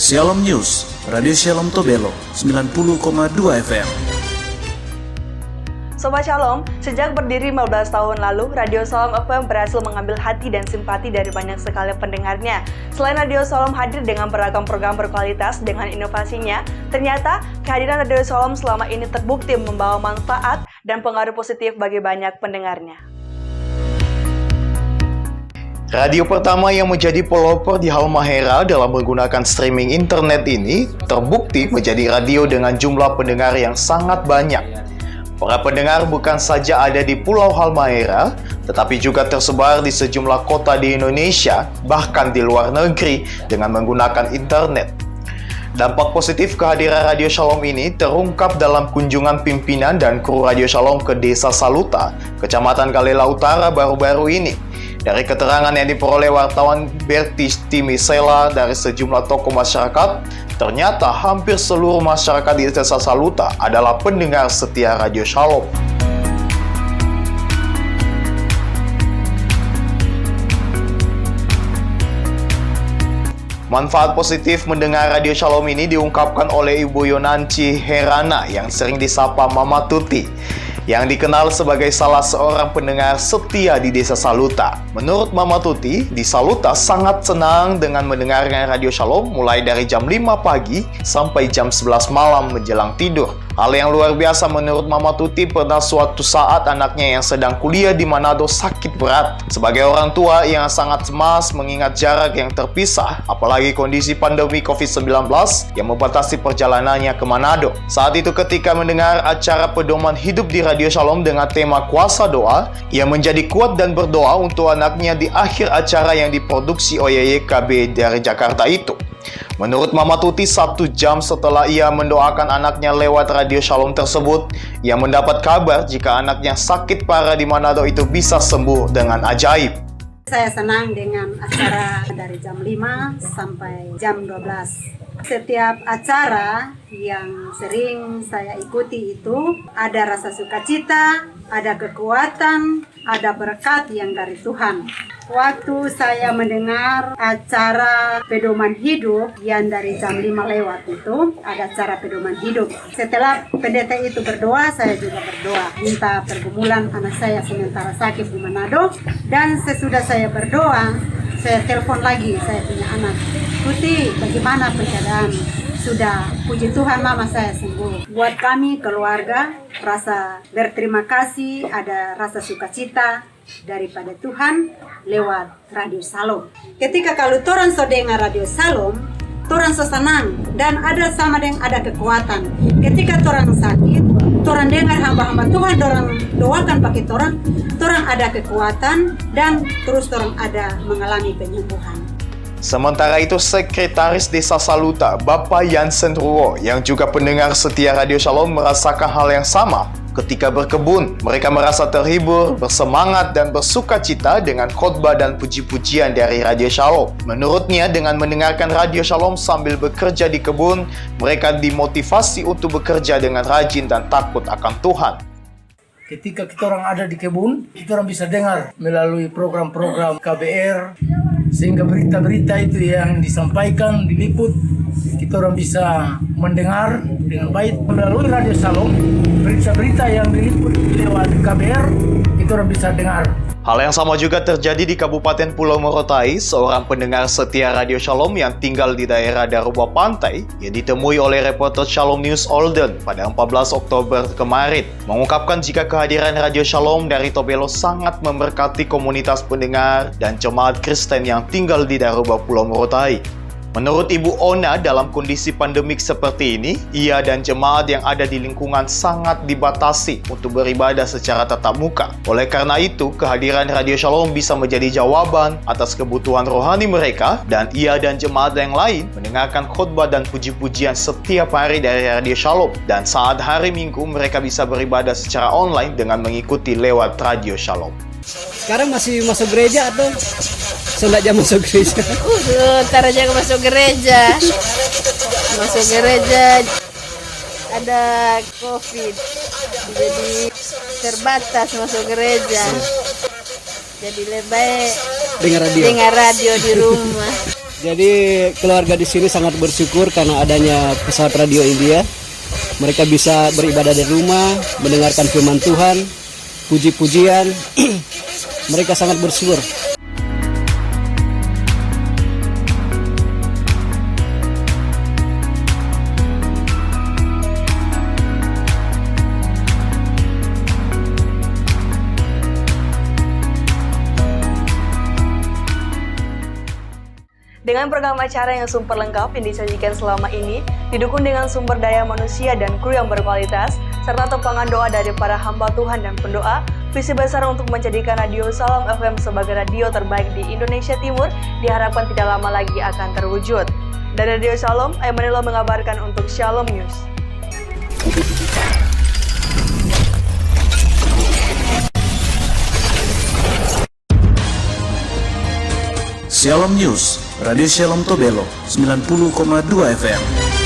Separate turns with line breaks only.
Shalom News, Radio Shalom Tobelo, 90,2 FM.
Sobat Shalom, sejak berdiri 15 tahun lalu, Radio Shalom FM berhasil mengambil hati dan simpati dari banyak sekali pendengarnya. Selain Radio Shalom hadir dengan beragam program berkualitas dengan inovasinya, ternyata kehadiran Radio Shalom selama ini terbukti membawa manfaat dan pengaruh positif bagi banyak pendengarnya.
Radio pertama yang menjadi pelopor di Halmahera dalam menggunakan streaming internet ini terbukti menjadi radio dengan jumlah pendengar yang sangat banyak. Para pendengar bukan saja ada di Pulau Halmahera, tetapi juga tersebar di sejumlah kota di Indonesia, bahkan di luar negeri dengan menggunakan internet. Dampak positif kehadiran Radio Shalom ini terungkap dalam kunjungan pimpinan dan kru Radio Shalom ke Desa Saluta, Kecamatan Kalela Utara baru-baru ini. Dari keterangan yang diperoleh wartawan Berti Timisela dari sejumlah tokoh masyarakat, ternyata hampir seluruh masyarakat di Desa Saluta adalah pendengar setia Radio Shalom. Manfaat positif mendengar Radio Shalom ini diungkapkan oleh Ibu Yonanci Herana yang sering disapa Mama Tuti, yang dikenal sebagai salah seorang pendengar setia di Desa Saluta. Menurut Mama Tuti, di Saluta sangat senang dengan mendengarkan Radio Shalom mulai dari jam 5 pagi sampai jam 11 malam menjelang tidur. Hal yang luar biasa menurut Mama Tuti, pernah suatu saat anaknya yang sedang kuliah di Manado sakit berat. Sebagai orang tua yang sangat cemas mengingat jarak yang terpisah, apalagi kondisi pandemi COVID-19 yang membatasi perjalanannya ke Manado. Saat itu ketika mendengar acara pedoman hidup di Radio Shalom dengan tema kuasa doa, ia menjadi kuat dan berdoa untuk anaknya di akhir acara yang diproduksi oleh YKB dari Jakarta itu. Menurut Mama Tuti, 1 jam setelah ia mendoakan anaknya lewat Radio Shalom tersebut, ia mendapat kabar jika anaknya sakit parah di Manado itu bisa sembuh dengan ajaib.
Saya senang dengan acara dari jam 5 sampai jam 12. Setiap acara yang sering saya ikuti itu ada rasa sukacita, ada kekuatan, ada berkat yang dari Tuhan. Waktu saya mendengar acara pedoman hidup yang dari jam 5 lewat itu, ada acara pedoman hidup. Setelah pendeta itu berdoa, saya juga berdoa. Minta pergumulan anak saya sementara sakit di Manado. Dan sesudah saya berdoa, saya telepon lagi, saya punya anak. Tuti, bagaimana keadaan? Sudah, puji Tuhan mama saya sembuh. Buat kami keluarga, rasa berterima kasih, ada rasa sukacita daripada Tuhan lewat Radio Shalom. Ketika kalau torang so dengar Radio Shalom, torang so senang dan ada sama dengan ada kekuatan. Ketika torang sakit, torang dengar hamba-hamba Tuhan, torang doakan pakai torang ada kekuatan dan terus torang ada mengalami penyembuhan.
Sementara itu, Sekretaris Desa Saluta, Bapak Yansen Ruo, yang juga pendengar setia Radio Shalom, merasakan hal yang sama. Ketika berkebun, mereka merasa terhibur, bersemangat, dan bersukacita dengan khotbah dan puji-pujian dari Radio Shalom. Menurutnya, dengan mendengarkan Radio Shalom sambil bekerja di kebun, mereka dimotivasi untuk bekerja dengan rajin dan takut akan Tuhan.
Ketika kita orang ada di kebun, kita orang bisa dengar melalui program-program KBR, sehingga berita-berita itu yang disampaikan, diliput, kita orang bisa mendengar dengan baik. Melalui Radio Shalom, berita-berita yang diliput lewat KBR, kita orang bisa dengar.
Hal yang sama juga terjadi di Kabupaten Pulau Morotai. Seorang pendengar setia Radio Shalom yang tinggal di daerah Daruba Pantai yang ditemui oleh reporter Shalom News Olden pada 14 Oktober kemarin mengungkapkan jika kehadiran Radio Shalom dari Tobelo sangat memberkati komunitas pendengar dan jemaat Kristen yang tinggal di Daruba Pulau Morotai. Menurut Ibu Ona, dalam kondisi pandemik seperti ini, ia dan jemaat yang ada di lingkungan sangat dibatasi untuk beribadah secara tatap muka. Oleh karena itu, kehadiran Radio Shalom bisa menjadi jawaban atas kebutuhan rohani mereka, dan ia dan jemaat yang lain mendengarkan khotbah dan puji-pujian setiap hari dari Radio Shalom. Dan saat hari Minggu, mereka bisa beribadah secara online dengan mengikuti lewat Radio Shalom.
Sekarang masih masuk gereja atau sudah jam masuk gereja?
Ntar aja masuk gereja. Masuk gereja ada COVID, jadi terbatas masuk gereja. Jadi lebih baik dengar radio di rumah.
Jadi keluarga di sini sangat bersyukur karena adanya pesawat radio India. Mereka bisa beribadah di rumah, mendengarkan firman Tuhan, puji-pujian. Mereka sangat bersyukur.
Dengan program acara yang super lengkap yang disajikan selama ini, didukung dengan sumber daya manusia dan kru yang berkualitas, serta topangan doa dari para hamba Tuhan dan pendoa, visi besar untuk menjadikan Radio Shalom FM sebagai radio terbaik di Indonesia Timur diharapkan tidak lama lagi akan terwujud. Dari Radio Shalom, Emanilo mengabarkan untuk Shalom News.
Shalom News, Radio Shalom Tobelo 90,2 FM.